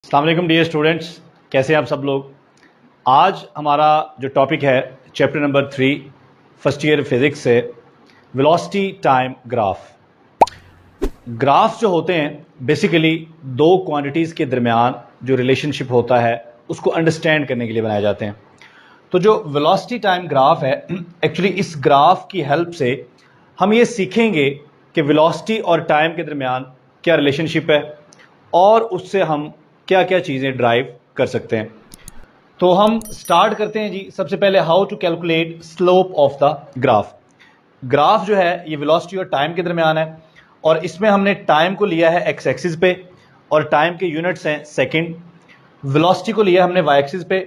अस्सलाम वालेकुम dear students, कैसे हैं आप सब लोग। आज हमारा जो टॉपिक है chapter number 3 first year physics से वेलोसिटी टाइम ग्राफ। ग्राफ जो होते हैं बेसिकली दो क्वांटिटीज़ के दरमियान जो रिलेशनशिप होता है उसको अंडरस्टैंड करने के लिए बनाए जाते हैं। तो जो वेलोसिटी टाइम ग्राफ है एक्चुअली इस ग्राफ की हेल्प से हम ये सीखेंगे कि वेलोसिटी और टाइम के दरमियान क्या रिलेशनशिप है और उससे हम क्या क्या चीज़ें ड्राइव कर सकते हैं। तो हम स्टार्ट करते हैं जी। सबसे पहले how to calculate slope of the graph. Graph जो है ये वेलोसिटी और टाइम के दरमियान है और इसमें हमने टाइम को लिया है एक्स एक्सिस पे और टाइम के यूनिट्स हैं सेकंड। वेलोसिटी को लिया हमने वाई एक्सिस पे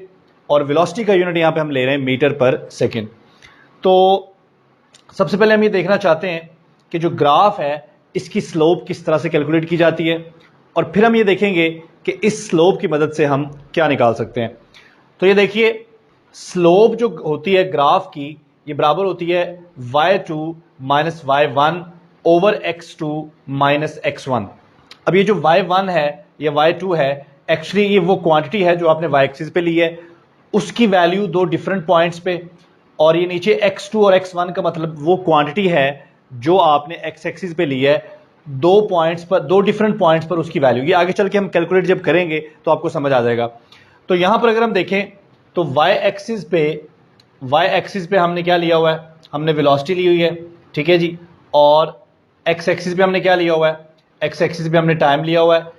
और वेलोसिटी का यूनिट यहाँ पे हम ले रहे हैं मीटर पर सेकंड। तो सबसे पहले हम ये देखना चाहते हैं कि जो ग्राफ है इसकी स्लोप किस तरह से कैलकुलेट की जाती है और फिर हम ये देखेंगे कि इस स्लोप की मदद से हम क्या निकाल सकते हैं। तो ये देखिए, स्लोप जो होती है ग्राफ की ये बराबर होती है y2 minus y1 over x2 minus x1। अब ये जो y1 है या y2 है एक्चुअली ये वो क्वांटिटी है जो आपने y एक्सिस पे ली है, उसकी वैल्यू दो डिफरेंट पॉइंट्स पे, और ये नीचे x2 और x1 का मतलब वो क्वांटिटी है जो आपने x एक्सिस पे ली है दो पॉइंट्स पर, दो डिफरेंट पॉइंट्स पर उसकी वैल्यू। ये आगे चल के हम कैलकुलेट जब करेंगे तो आपको समझ आ जाएगा। तो यहां पर अगर हम देखें तो y एक्सिस पे हमने क्या लिया हुआ है, हमने वेलोसिटी ली हुई है, ठीक है जी। और x एक्सिस पे हमने क्या लिया हुआ है, x एक्सिस पे हमने टाइम लिया हुआ है।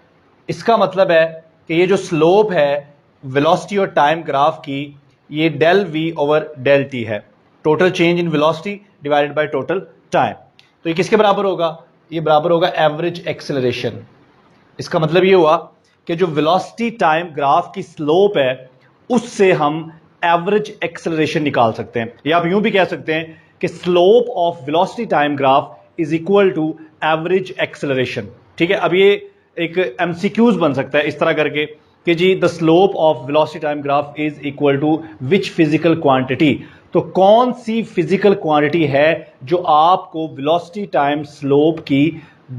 इसका मतलब है कि ये जो स्लोप है वेलोसिटी और टाइम ग्राफ की ये del v over del t है, total change in velocity divided by total time. तो ये किसके बराबर होगा, ये बराबर होगा एवरेज एक्सेलरेशन। इसका मतलब ये हुआ कि जो वेलोसिटी टाइम ग्राफ की स्लोप है उससे हम एवरेज एक्सेलरेशन निकाल सकते हैं, या आप यूं भी कह सकते हैं कि slope of velocity time graph is equal to average acceleration. ठीक है, अब ये एक एमसीक्यूज बन सकता है इस तरह करके कि जी the slope of velocity time graph is equal to which physical quantity. तो कौन सी फिजिकल क्वांटिटी है जो आपको वेलोसिटी टाइम स्लोप की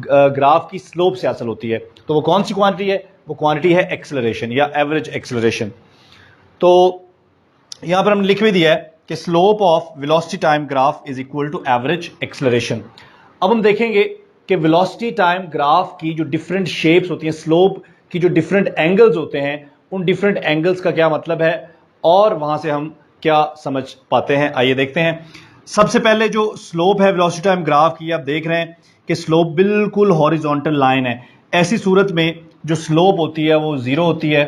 ग्राफ की स्लोप से हासिल होती है, तो वो कौन सी क्वांटिटी है, वो क्वांटिटी है एक्सेलरेशन या एवरेज एक्सेलरेशन। तो यहां पर हमने लिख भी दिया है कि slope of velocity time graph is equal to average acceleration. अब हम देखेंगे कि वेलोसिटी टाइम ग्राफ की जो डिफरेंट शेप्स होती हैं, स्लोप की जो डिफरेंट एंगल्स होते हैं, उन डिफरेंट एंगल्स का क्या मतलब है और वहां से हम क्या समझ पाते हैं। आइए देखते हैं। सबसे पहले जो स्लोप है वेलोसिटी टाइम ग्राफ की, आप देख रहे हैं कि स्लोप बिल्कुल हॉरिजॉन्टल लाइन है। ऐसी सूरत में जो स्लोप होती है वो जीरो होती है।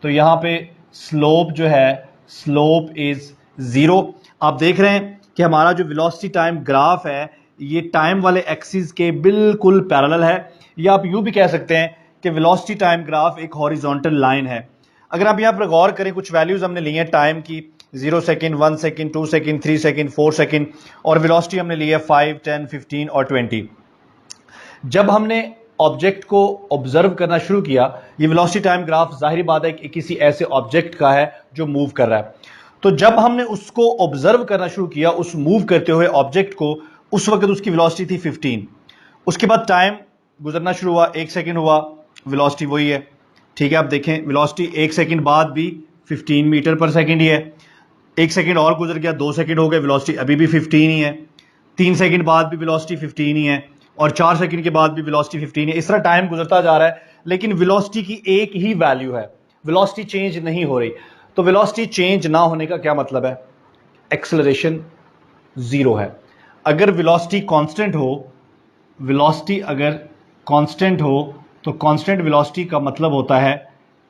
तो यहां पे स्लोप जो है स्लोप इज जीरो। आप देख रहे हैं कि हमारा जो वेलोसिटी टाइम ग्राफ है ये टाइम वाले एक्सिस के बिल्कुल पैरेलल है, या आप यूं भी कह सकते हैं कि वेलोसिटी टाइम ग्राफ एक हॉरिजॉन्टल लाइन है। अगर आप यहां पर गौर करें, कुछ वैल्यूज हमने ली हैं टाइम की, 0 second, 1 second, 2 second, 3 second, 4 second, और वेलोसिटी हमने ली है 5, 10, 15 और 20। जब हमने ऑब्जेक्ट को ऑब्जर्व करना शुरू किया, ये वेलोसिटी टाइम ग्राफ जाहिर बात है कि किसी ऐसे ऑब्जेक्ट का है जो मूव कर रहा है। तो जब हमने उसको ऑब्जर्व करना शुरू किया, उस मूव करते हुए ऑब्जेक्ट को, उस वक्त उसकी वेलोसिटी थी 15। उसके बाद टाइम गुजरना शुरू हुआ, 1 सेकेंड हुआ, वेलोसिटी वही है। ठीक है, आप देखें वेलोसिटी 1 सेकेंड बाद भी 15 मीटर पर सेकेंड ही है। 1 सेकेंड और गुजर गया, 2 सेकेंड हो गए, वेलोसिटी अभी भी 15 ही है। 3 सेकेंड बाद भी वेलोसिटी 15 ही है और 4 सेकेंड के बाद भी वेलोसिटी 15 है। इस तरह टाइम गुजरता जा रहा है लेकिन वेलोसिटी की एक ही वैल्यू है, वेलोसिटी चेंज नहीं हो रही। तो वेलोसिटी चेंज ना होने का क्या मतलब है, एक्सेलरेशन जीरो है। अगर वेलोसिटी कांस्टेंट हो, वेलोसिटी अगर कांस्टेंट हो तो कांस्टेंट वेलोसिटी का मतलब होता है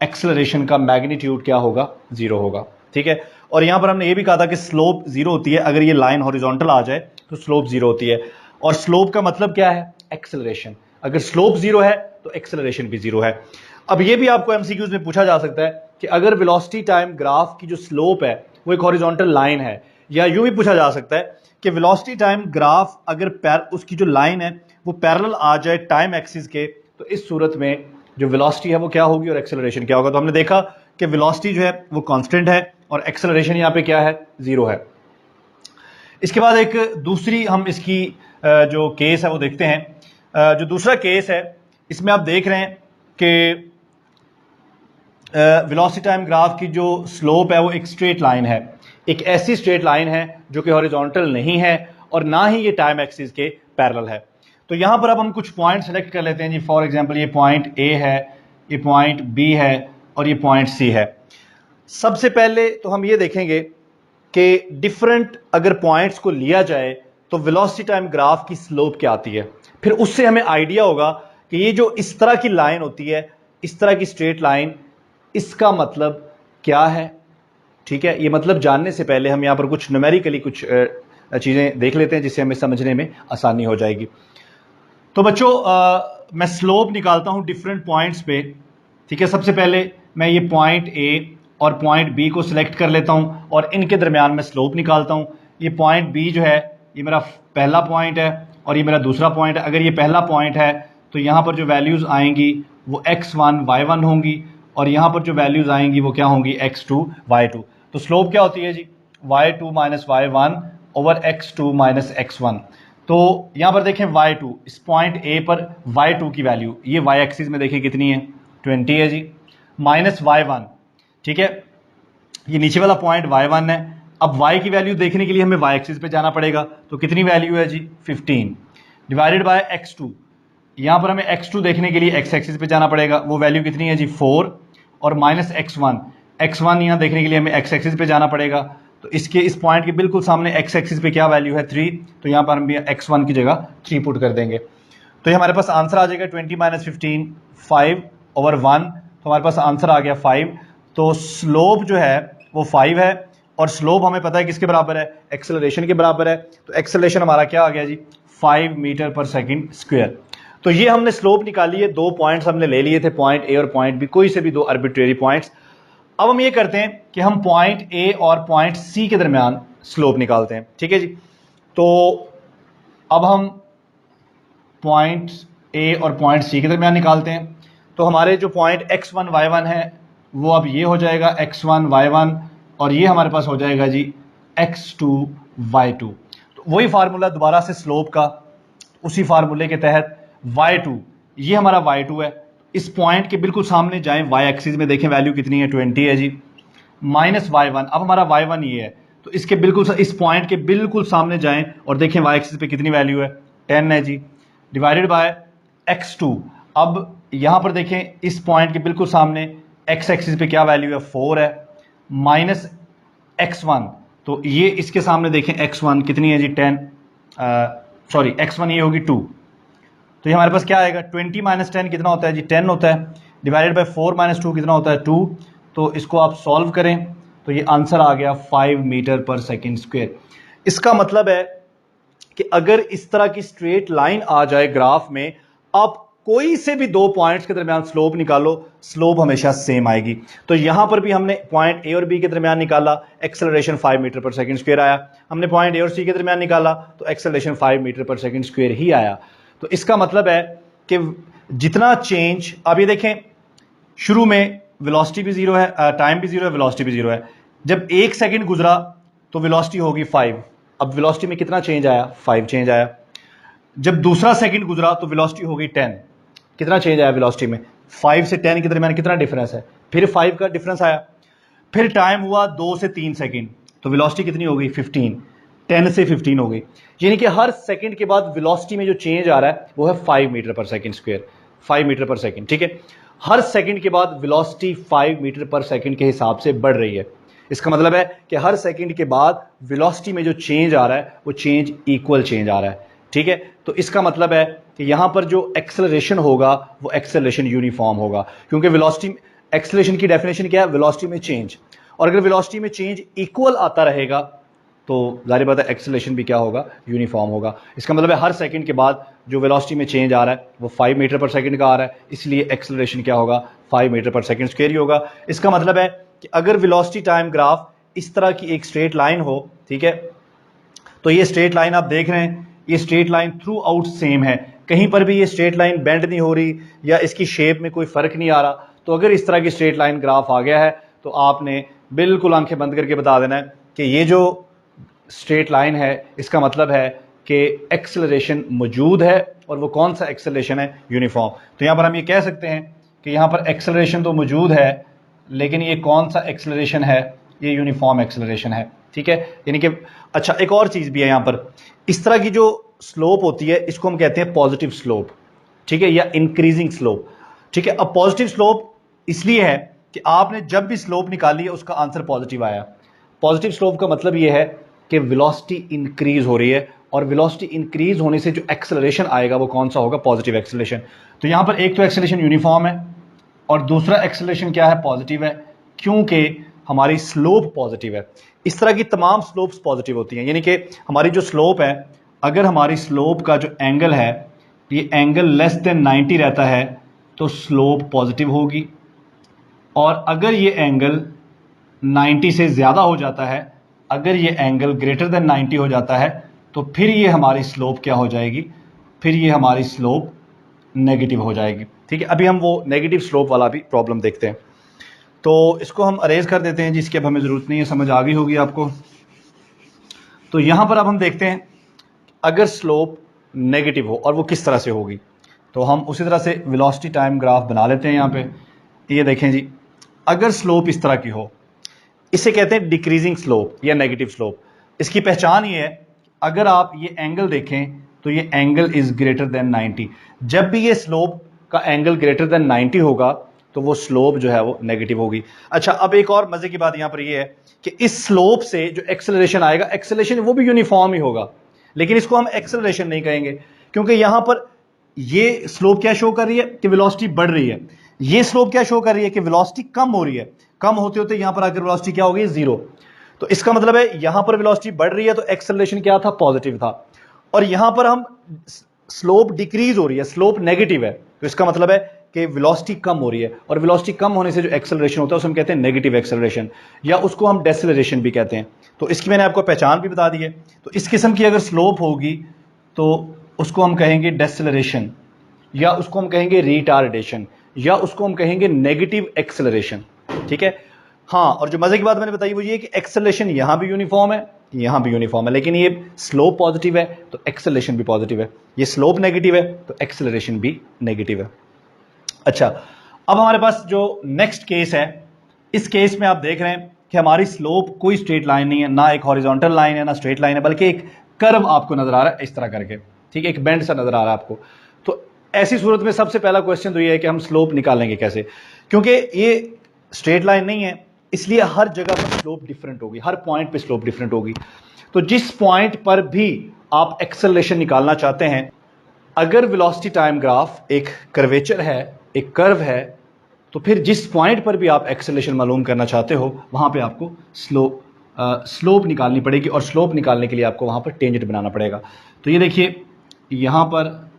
एक्सेलरेशन का मैग्नीट्यूड क्या होगा, जीरो होगा। ठीक है, और यहां पर हमने ये भी कहा था कि स्लोप जीरो होती है अगर ये लाइन हॉरिजॉन्टल आ जाए तो स्लोप जीरो होती है। और स्लोप का मतलब क्या है, एक्सेलरेशन। अगर स्लोप जीरो है तो एक्सेलरेशन भी जीरो है। अब ये भी आपको एमसीक्यूज में पूछा जा सकता है कि अगर वेलोसिटी टाइम ग्राफ की जो स्लोप है वो एक हॉरिजॉन्टल लाइन है, या यूं भी पूछा जा सकता है कि वेलोसिटी टाइम ग्राफ अगर उसकी जो लाइन है वो पैरेलल आ जाए टाइम एक्सिस के, तो इस सूरत में जो वेलोसिटी है वो क्या होगी और एक्सेलरेशन क्या होगा। तो हमने देखा कि वेलोसिटी जो है वो कांस्टेंट है और एक्सेलरेशन यहां पे क्या है, जीरो है। इसके बाद एक दूसरी हम इसकी जो केस है वो देखते हैं। जो दूसरा केस है इसमें आप देख रहे हैं कि वेलोसिटी टाइम ग्राफ की जो स्लोप है वो एक स्ट्रेट लाइन है, एक ऐसी स्ट्रेट लाइन है जो कि हॉरिजॉन्टल नहीं है और ना ही ये टाइम एक्सिस के पैरेलल है। तो यहाँ पर अब हम कुछ पॉइंट सेलेक्ट कर लेते हैं जी। फॉर एग्जांपल ये पॉइंट ए है, ये पॉइंट बी है और ये पॉइंट सी है। सबसे पहले तो हम ये देखेंगे कि डिफरेंट अगर पॉइंट्स को लिया जाए तो वेलोसिटी टाइम ग्राफ की स्लोप क्या आती है, फिर उससे हमें आइडिया होगा कि ये जो इस तरह की लाइन होती है, इस तरह की स्ट्रेट लाइन, इसका मतलब क्या है। ठीक है, ये मतलब जानने से पहले हम यहाँ पर कुछ न्यूमेरिकली कुछ चीज़ें देख लेते हैं जिससे हमें समझने में आसानी हो जाएगी। तो बच्चों मैं स्लोप निकालता हूँ डिफरेंट पॉइंट्स पे। ठीक है, सबसे पहले मैं ये पॉइंट ए और पॉइंट बी को सिलेक्ट कर लेता हूँ और इनके दरमियान मैं स्लोप निकालता हूँ। ये पॉइंट बी जो है ये मेरा पहला पॉइंट है और ये मेरा दूसरा पॉइंट है। अगर ये पहला पॉइंट है तो यहाँ पर जो वैल्यूज़ आएंगी वो x1 y1 होंगी और यहाँ पर जो वैल्यूज़ आएंगी वो क्या होंगी x2 y2। तो स्लोप क्या होती है जी, y2 minus y1 over x2 minus x1। तो यहाँ पर देखें y2, इस पॉइंट ए पर y2 की वैल्यू ये y एक्सिस में देखें कितनी है, 20 है जी, माइनस y1। ठीक है, ये नीचे वाला पॉइंट y1 है। अब y की वैल्यू देखने के लिए हमें y एक्सिस पे जाना पड़ेगा, तो कितनी वैल्यू है जी 15 डिवाइडेड बाय x2। यहाँ पर हमें x2 देखने के लिए x एक्सिस पे जाना पड़ेगा, वो वैल्यू कितनी है जी 4 और माइनस x1 यहाँ देखने के लिए हमें x एक्सिस पे जाना पड़ेगा। तो इसके इस पॉइंट के बिल्कुल सामने x एक्सिस पे क्या वैल्यू है 3, तो यहाँ पर हम भी x1 की जगह 3 पुट कर देंगे। तो ये हमारे पास आंसर आ जाएगा 20 माइनस 15 5 ओवर 1, तो हमारे पास आंसर आ गया 5। तो स्लोप जो है वो 5 है और स्लोप हमें पता है किसके बराबर है, एक्सेलरेशन के बराबर है। तो एक्सेलरेशन हमारा क्या आ गया जी 5 मीटर पर सेकंड स्क्वायर। तो ये हमने स्लोप निकाली है, दो पॉइंट्स हमने ले लिए थे, पॉइंट ए और पॉइंट बी, कोई से भी दो आर्बिट्रेरी पॉइंट्स। अब हम ये करते हैं कि हम पॉइंट ए और पॉइंट सी के दरमियान स्लोप निकालते हैं। ठीक है जी, तो अब हम पॉइंट ए और पॉइंट सी के दरमियान निकालते हैं। तो हमारे जो पॉइंट x1 y1 है वो अब ये हो जाएगा x1 y1 और ये हमारे पास हो जाएगा जी x2 y2। तो वही फार्मूला दोबारा से स्लोप का, उसी फार्मूले के तहत y2, ये हमारा y2 है। इस पॉइंट के बिल्कुल सामने जाएं, y एक्सिस में देखें वैल्यू कितनी है 20 है जी, माइनस y1। अब हमारा y1 ये है, तो इसके बिल्कुल इस पॉइंट के बिल्कुल सामने जाएं और देखें y एक्सिस पे कितनी वैल्यू है 10 है जी, डिवाइडेड बाय x2। अब यहां पर देखें इस पॉइंट के बिल्कुल सामने x एक्सिस पे क्या वैल्यू है 4 है, माइनस x1। तो ये इसके सामने देखें x1 कितनी है जी 10, सॉरी x1 ये होगी 2। तो ये हमारे पास क्या आएगा 20 माइनस 10 कितना होता है जी 10 होता है, डिवाइडेड बाय 4 माइनस 2 कितना होता है 2। तो इसको आप सॉल्व करें तो ये आंसर आ गया 5 मीटर पर सेकंड स्क्वायर। इसका मतलब है कि अगर इस तरह की स्ट्रेट लाइन आ जाए ग्राफ में, आप कोई से भी दो पॉइंट्स के दरमियान स्लोप निकालो, स्लोप हमेशा सेम आएगी। तो यहां पर भी हमने पॉइंट ए और बी के दरमियान निकाला, एक्सेलरेशन 5 मीटर पर सेकंड स्क्वायर आया। हमने पॉइंट ए और सी के दरमियान निकाला तो एक्सेलरेशन 5 मीटर पर सेकंड स्क्वायर ही आया। तो इसका मतलब है कि जितना चेंज, अब ये देखें शुरू में वेलोसिटी भी जीरो है, टाइम भी जीरो है, वेलोसिटी भी जीरो है। जब 1 सेकंड गुजरा तो वेलोसिटी होगी 5, अब वेलोसिटी में कितना चेंज आया 5 चेंज आया। जब दूसरा सेकंड गुजरा तो वेलोसिटी हो गई 10, कितना चेंज आया वेलोसिटी में 5 से 10 के दरमियान कितना डिफरेंस है, फिर 5 का डिफरेंस आया। फिर टाइम हुआ 2 से 3 सेकंड, तो वेलोसिटी कितनी हो गई 15, 10 से 15 हो गई। यानी कि हर सेकंड के बाद वेलोसिटी में जो चेंज आ रहा है वो है 5 मीटर पर सेकंड स्क्वायर, 5 मीटर पर सेकंड। ठीक है, हर सेकंड के बाद वेलोसिटी 5 मीटर पर सेकंड के हिसाब से बढ़ रही है। इसका मतलब है कि हर सेकंड के बाद वेलोसिटी में जो चेंज आ रहा है वो चेंज इक्वल चेंज आ रहा है। ठीक है, तो इसका मतलब है कि यहां पर जो एक्सेलरेशन होगा वो एक्सेलरेशन यूनिफॉर्म होगा, क्योंकि वेलोसिटी, एक्सेलरेशन की डेफिनेशन क्या है, वेलोसिटी में चेंज। और अगर वेलोसिटी में चेंज इक्वल आता रहेगा तो जाहिर बात है एक्सेलरेशन भी क्या होगा, यूनिफॉर्म होगा। इसका मतलब है हर सेकंड के बाद जो वेलोसिटी में चेंज आ रहा है वो 5 मीटर पर सेकंड का आ रहा है, इसलिए एक्सेलरेशन क्या होगा 5 मीटर पर सेकंड स्क्वायर ही होगा। इसका मतलब है कि अगर वेलोसिटी टाइम ग्राफ इस तरह की एक स्ट्रेट लाइन हो, ठीक है, तो ये स्ट्रेट लाइन आप देख रहे हैं, ये straight line through out same है, कहीं पर भी ये स्ट्रेट लाइन बेंड नहीं हो रही या इसकी शेप में कोई फर्क नहीं आ रहा। तो अगर इस तरह की स्ट्रेट लाइन ग्राफ आ गया है तो आपने बिल्कुल आंखें बंद करके बता देना है कि ये जो स्ट्रेट लाइन है इसका मतलब है कि एक्सेलरेशन मौजूद है, और वो कौन सा एक्सेलरेशन है, यूनिफॉर्म। तो यहां पर हम ये कह सकते हैं कि यहां पर एक्सेलरेशन तो मौजूद है, लेकिन ये कौन सा एक्सेलरेशन है, ये यूनिफॉर्म एक्सेलरेशन है, ठीक है। यानी कि अच्छा एक और चीज़ भी है यहाँ पर, इस तरह की जो स्लोप होती है इसको हम कहते हैं पॉजिटिव स्लोप, ठीक है, या इंक्रीजिंग स्लोप, ठीक है। अब पॉजिटिव स्लोप इसलिए है कि आपने जब भी स्लोप निकाली है उसका आंसर पॉजिटिव आया। पॉजिटिव स्लोप का मतलब ये है कि वेलोसिटी इंक्रीज हो रही है, और वेलोसिटी इंक्रीज होने से जो एक्सेलरेशन आएगा वो कौन सा होगा, पॉजिटिव एक्सेलरेशन। तो यहां पर एक तो एक्सेलरेशन यूनिफॉर्म है और दूसरा एक्सेलरेशन क्या है, पॉजिटिव है, क्योंकि हमारी स्लोप पॉजिटिव है। इस तरह की तमाम स्लोप्स पॉजिटिव होती हैं, यानी कि हमारी जो स्लोप है, अगर हमारी स्लोप का जो एंगल है ये एंगल लेस देन 90 रहता है तो स्लोप पॉजिटिव होगी, और अगर ये एंगल 90 से ज़्यादा हो जाता है, अगर ये एंगल ग्रेटर देन 90 हो जाता है तो फिर ये हमारी स्लोप क्या हो जाएगी, फिर ये हमारी स्लोप नेगेटिव हो जाएगी, ठीक है। अभी हम वो नेगेटिव स्लोप वाला भी प्रॉब्लम देखते हैं, तो इसको हम अरेज कर देते हैं जिसकी अब हमें ज़रूरत नहीं है, समझ आ गई होगी आपको। तो यहाँ पर अब हम देखते हैं अगर स्लोप नेगेटिव हो और वो किस तरह से होगी, तो हम उसी तरह से वेलोसिटी टाइम ग्राफ बना लेते हैं। यहाँ पे ये देखें जी, अगर स्लोप इस तरह की हो, इसे कहते हैं डिक्रीजिंग स्लोप या नेगेटिव स्लोप। इसकी पहचान ये है, अगर आप ये एंगल देखें तो ये एंगल इज ग्रेटर देन 90। जब भी ये स्लोप का एंगल ग्रेटर देन 90 होगा तो वो स्लोप जो है वो नेगेटिव होगी। अच्छा अब एक और मजे की बात यहां पर ये है कि इस स्लोप से जो एक्सेलरेशन आएगा, एक्सेलरेशन वो भी यूनिफॉर्म ही होगा, लेकिन इसको हम एक्सेलरेशन नहीं कहेंगे, क्योंकि यहां पर ये स्लोप क्या शो कर रही है कि वेलोसिटी बढ़ रही है, ये स्लोप क्या शो कर रही है कि वेलोसिटी कम हो रही है। कम होते होते यहां पर आकर वेलोसिटी क्या हो गई, जीरो। तो इसका मतलब है यहां पर वेलोसिटी बढ़ रही है तो एक्सेलरेशन क्या था, पॉजिटिव था, और यहां पर हम स्लोप डिक्रीज हो रही है, स्लोप नेगेटिव है, तो इसका मतलब है कि वेलोसिटी कम हो रही है, और वेलोसिटी कम होने से जो एक्सेलरेशन होता है उसे हम कहते हैं नेगेटिव एक्सेलरेशन, या उसको हम डेसेलरेशन भी कहते हैं। तो इसकी मैंने आपको पहचान भी बता दी है। तो इस किस्म की अगर स्लोप होगी तो उसको हम कहेंगे डेसेलरेशन, या उसको हम कहेंगे रिटार्डेशन, या उसको हम कहेंगे नेगेटिव एक्सेलरेशन, ठीक है। हाँ, और जो मजे की बात मैंने बताई वो ये कि एक्सेलरेशन यहां भी यूनिफॉर्म है, यहां भी यूनिफॉर्म है, लेकिन ये स्लोप पॉजिटिव है तो एक्सेलरेशन भी पॉजिटिव है, ये स्लोप नेगेटिव है तो एक्सेलरेशन भी नेगेटिव है। अच्छा अब हमारे पास जो नेक्स्ट केस है, इस केस में आप देख रहे हैं कि हमारी स्लोप कोई स्ट्रेट लाइन नहीं है, ना एक हॉरिजॉन्टल लाइन है ना स्ट्रेट लाइन है, बल्कि एक कर्व आपको नजर आ रहा है इस तरह करके, ठीक है, एक बेंड सा नजर आ रहा है आपको। तो ऐसी सूरत में सबसे पहला क्वेश्चन तो ये है कि हम स्लोप निकालेंगे कैसे, क्योंकि ये स्ट्रेट लाइन नहीं है, इसलिए हर जगह पर स्लोप डिफरेंट होगी, हर पॉइंट पे स्लोप डिफरेंट होगी। तो जिस पॉइंट पर भी आप एक्सेलरेशन निकालना चाहते हैं, अगर वेलोसिटी टाइम ग्राफ एक कर्वेचर है, एक कर्व है, तो फिर जिस पॉइंट पर भी आप एक्सेलरेशन मालूम करना चाहते हो वहां पे आपको स्लोप निकालनी पड़ेगी, और स्लोप निकालने के लिए आपको वहां पर टेंजेंट बनाना पड़ेगा। तो ये देखिए यहां पर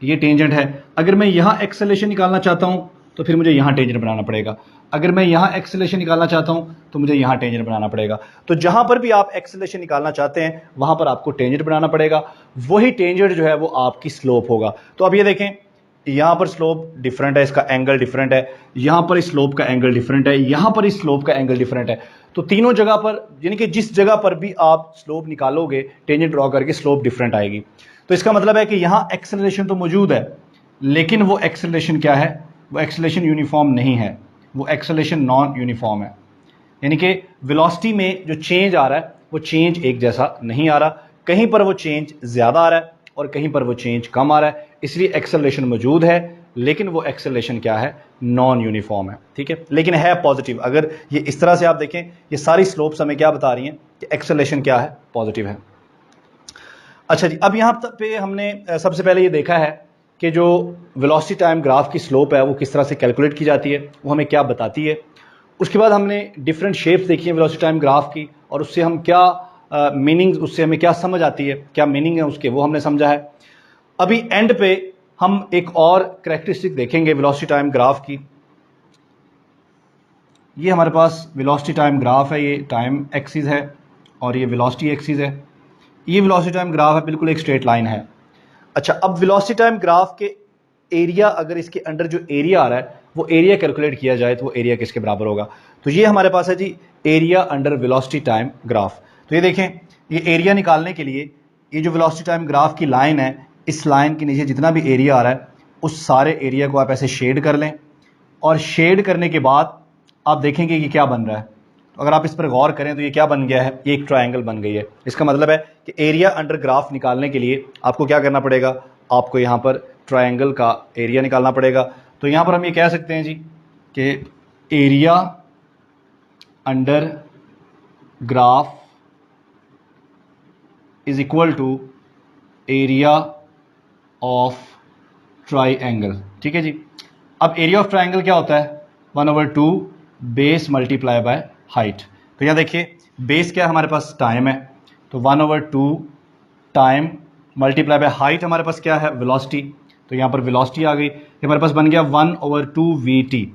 ये टेंजेंट है, अगर मैं यहां एक्सेलरेशन निकालना चाहता हूं तो फिर मुझे यहां टेंजेंट बनाना पड़ेगा, अगर मैं यहां एक्सेलरेशन निकालना चाहता हूं तो मुझे यहां टेंजेंट बनाना पड़ेगा। तो जहां पर भी आप एक्सेलरेशन निकालना चाहते हैं वहां पर आपको टेंजेंट बनाना पड़ेगा, वही टेंजेंट जो है वो आपकी स्लोप होगा। तो अब ये देखें यहां पर स्लोप डिफरेंट है, इसका एंगल डिफरेंट है, यहां पर इस स्लोप का एंगल डिफरेंट है, यहां पर इस स्लोप का एंगल डिफरेंट है। तो तीनों जगह पर, यानी कि जिस जगह पर भी आप स्लोप निकालोगे टेंजेंट ड्रॉ करके, स्लोप डिफरेंट आएगी। तो इसका मतलब है कि यहां एक्सेलरेशन तो मौजूद है, लेकिन वो एक्सेलरेशन क्या है, वो एक्सेलरेशन यूनिफॉर्म नहीं है, वो एक्सेलरेशन नॉन यूनिफॉर्म है। यानी कि वेलोसिटी में जो चेंज आ रहा है वो चेंज एक जैसा नहीं आ रहा, कहीं पर वो चेंज ज्यादा आ रहा है और कहीं पर वो चेंज कम आ रहा है, इसलिए एक्सेलरेशन मौजूद है लेकिन वो एक्सेलरेशन क्या है, नॉन यूनिफॉर्म है, ठीक है, लेकिन है पॉजिटिव। अगर ये इस तरह से आप देखें, ये सारी स्लोप्स हमें क्या बता रही हैं कि एक्सेलरेशन क्या है, पॉजिटिव है। अच्छा जी, अब यहाँ पे हमने सबसे पहले ये देखा है कि जो वेलोसिटी टाइम ग्राफ की स्लोप है वो किस तरह से कैलकुलेट की जाती है, वो हमें क्या बताती है। उसके बाद हमने डिफरेंट शेप्स देखी हैं वेलोसिटी टाइम ग्राफ की, और उससे हम क्या मीनिंग, उससे हमें क्या समझ आती है, क्या मीनिंग है उसके, वो हमने समझा है। अभी एंड पे हम एक और कैरेक्टरिस्टिक देखेंगे वेलोसिटी टाइम ग्राफ की। ये हमारे पास वेलोसिटी टाइम ग्राफ है, ये टाइम एक्सिस है और ये वेलोसिटी एक्सिस है। ये वेलोसिटी टाइम ग्राफ है, बिल्कुल एक स्ट्रेट लाइन है। अच्छा, अब वेलोसिटी टाइम ग्राफ के एरिया, अगर इसके अंडर जो एरिया आ रहा है वो एरिया कैलकुलेट किया जाए तो वो एरिया किसके बराबर होगा। तो ये हमारे पास है जी area under velocity time graph. तो ये देखें, ये एरिया निकालने के लिए ये जो वेलोसिटी टाइम ग्राफ की लाइन है, इस लाइन के नीचे जितना भी एरिया आ रहा है उस सारे एरिया को आप ऐसे शेड कर लें, और शेड करने के बाद आप देखेंगे कि क्या बन रहा है। अगर आप इस पर गौर करें तो ये क्या बन गया है, ये एक ट्रायंगल बन गई है। इसका मतलब है कि एरिया अंडर ग्राफ निकालने के लिए आपको क्या करना पड़ेगा, आपको यहाँ पर ट्रायंगल का एरिया निकालना पड़ेगा। तो यहाँ पर हम ये कह सकते हैं जी कि area under graph is equal to area of triangle. ठीक है जी। अब एरिया ऑफ ट्राइंगल क्या होता है, 1/2 बेस मल्टीप्लाई बाय हाइट। तो यहाँ देखिए बेस क्या है हमारे पास, टाइम है, तो 1/2 टाइम मल्टीप्लाई बाय हाइट हमारे पास क्या है, वेलोसिटी। तो यहाँ पर वेलोसिटी आ गई, ये हमारे पास बन गया 1/2 VT।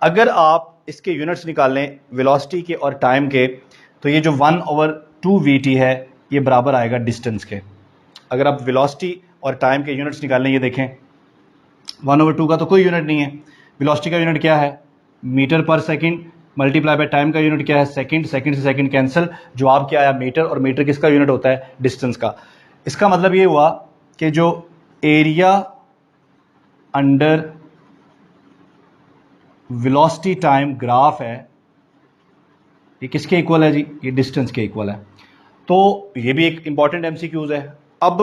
अगर आप इसके यूनिट्स निकाल लें वेलोसिटी के और टाइम के, तो ये जो 1/2 VT है ये बराबर आएगा डिस्टेंस के। अगर आप वेलोसिटी और टाइम के यूनिट्स निकाल लें, ये देखें 1/2 का तो कोई यूनिट नहीं है, वेलोसिटी का यूनिट क्या है, मीटर पर सेकंड, मल्टीप्लाई बाय टाइम का यूनिट क्या है, सेकंड, सेकंड से सेकंड कैंसिल, जवाब क्या आया, मीटर, और मीटर किसका यूनिट होता है, डिस्टेंस का। इसका मतलब ये हुआ कि जो area under velocity time graph है ये किसके इक्वल है जी, ये डिस्टेंस के इक्वल है। तो ये भी एक इंपॉर्टेंट एमसीक्यूज है। अब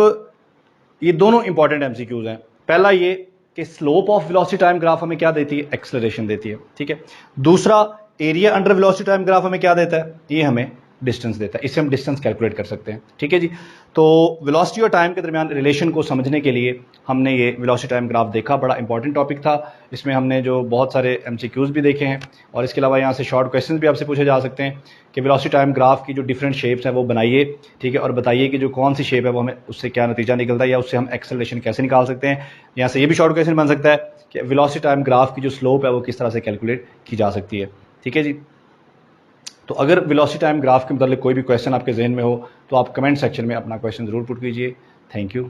ये दोनों इंपॉर्टेंट एमसीक्यूज हैं। पहला ये कि slope of velocity time graph हमें क्या देती है, एक्सेलरेशन देती है। ठीक है। दूसरा area under velocity time graph हमें क्या देता है, ये हमें डिस्टेंस देता है, इससे हम डिस्टेंस कैलकुलेट कर सकते हैं। ठीक है जी। तो वेलोसिटी और टाइम के दरमियान रिलेशन को समझने के लिए हमने ये वेलोसिटी टाइम ग्राफ देखा, बड़ा इंपॉर्टेंट टॉपिक था। इसमें हमने जो बहुत सारे एमसीक्यूज भी देखे हैं, और इसके अलावा यहाँ से शॉर्ट क्वेश्चंस भी आपसे पूछे जा सकते हैं कि वेलोसिटी टाइम ग्राफ की जो डिफरेंट शेप्स हैं वो बनाइए। ठीक है। और बताइए कि जो कौन सी शेप है वो हमें उससे क्या नतीजा निकलता है, या उससे हम एक्सेलरेशन कैसे निकाल सकते हैं। यहाँ से ये भी शॉर्ट क्वेश्चन बन सकता है कि वेलोसिटी टाइम ग्राफ की जो स्लोप है वो किस तरह से कैलकुलेट की जा सकती है। ठीक है जी। तो अगर वेलोसिटी टाइम ग्राफ के मतलब कोई भी क्वेश्चन आपके जहन में हो तो आप कमेंट सेक्शन में अपना क्वेश्चन ज़रूर पुट कीजिए। Thank you.